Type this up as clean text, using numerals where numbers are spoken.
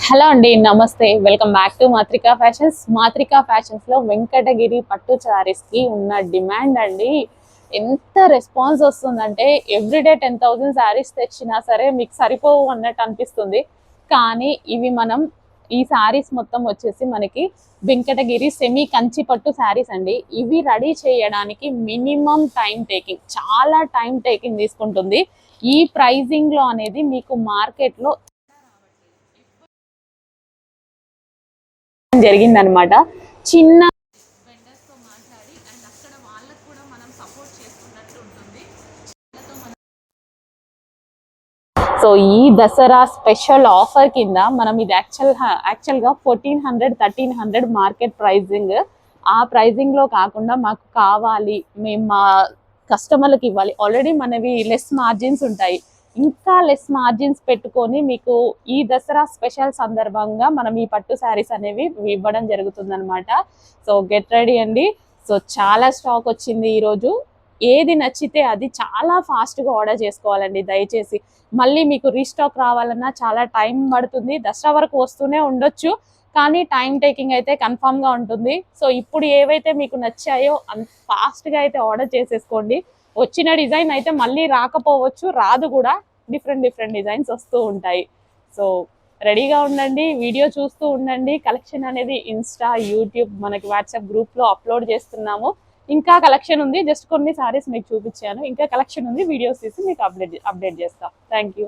Hello అండి, నమస్తే. Welcome back to Matrika fashions. Matrika ఫ్యాషన్స్లో వెంకటగిరి పట్టు శారీస్కి ఉన్న డిమాండ్ అండి ఎంత రెస్పాన్స్ వస్తుందంటే ఎవ్రీడే 10,000 శారీస్ తెచ్చినా సరే మీకు సరిపోవు అన్నట్టు అనిపిస్తుంది. కానీ ఇవి మనం ఈ శారీస్ మొత్తం వచ్చేసి మనకి వెంకటగిరి సెమీ కంచి పట్టు శారీస్ అండి. ఇవి రెడీ చేయడానికి మినిమం టైం టేకింగ్, చాలా టైం టేకింగ్ తీసుకుంటుంది. ఈ ప్రైజింగ్లో అనేది మీకు మార్కెట్లో జరిగిందనమాట. చిన్న వెండర్స్ తో మాట్లాడి అండ్ అక్కడ వాళ్ళకు కూడా మనం సపోర్ట్ చేసుకున్నట్టు ఉంటుంది. సో ఈ దసరా స్పెషల్ ఆఫర్ కింద మనం ఇది యాక్చువల్గా 1400 1300 మార్కెట్ ప్రైజింగ్. ఆ ప్రైజింగ్లో కాకుండా మాకు కావాలి, మేము మా కస్టమర్లకు ఇవ్వాలి, ఆల్రెడీ మనవి లెస్ మార్జిన్స్ ఉంటాయి, ఇంకా లెస్ మార్జిన్స్ పెట్టుకొని మీకు ఈ దసరా స్పెషల్ సందర్భంగా మనం ఈ పట్టు శారీస్ అనేవి ఇవ్వడం జరుగుతుందన్నమాట. సో గెట్ రెడీ అండి. సో చాలా స్టాక్ వచ్చింది ఈరోజు. ఏది నచ్చితే అది చాలా ఫాస్ట్గా ఆర్డర్ చేసుకోవాలండి దయచేసి. మళ్ళీ మీకు రీస్టాక్ రావాలన్నా చాలా టైం పడుతుంది. దసరా వరకు వస్తూనే ఉండొచ్చు, కానీ టైం టేకింగ్ అయితే కన్ఫామ్గా ఉంటుంది. సో ఇప్పుడు ఏవైతే మీకు నచ్చాయో అంత ఫాస్ట్గా అయితే ఆర్డర్ చేసేసుకోండి. వచ్చిన డిజైన్ అయితే మళ్ళీ రాకపోవచ్చు, రాదు కూడా. డిఫరెంట్ డిజైన్స్ వస్తూ ఉంటాయి. సో రెడీగా ఉండండి, వీడియో చూస్తూ ఉండండి. కలెక్షన్ అనేది ఇన్స్టా, యూట్యూబ్, మనకి వాట్సాప్ గ్రూప్లో అప్లోడ్ చేస్తున్నాము. ఇంకా కలెక్షన్ ఉంది, జస్ట్ కొన్ని సారీస్ మీకు చూపించాను. ఇంకా కలెక్షన్ ఉంది, వీడియోస్ తీసి మీకు అప్డేట్ చేస్తాం. Thank you.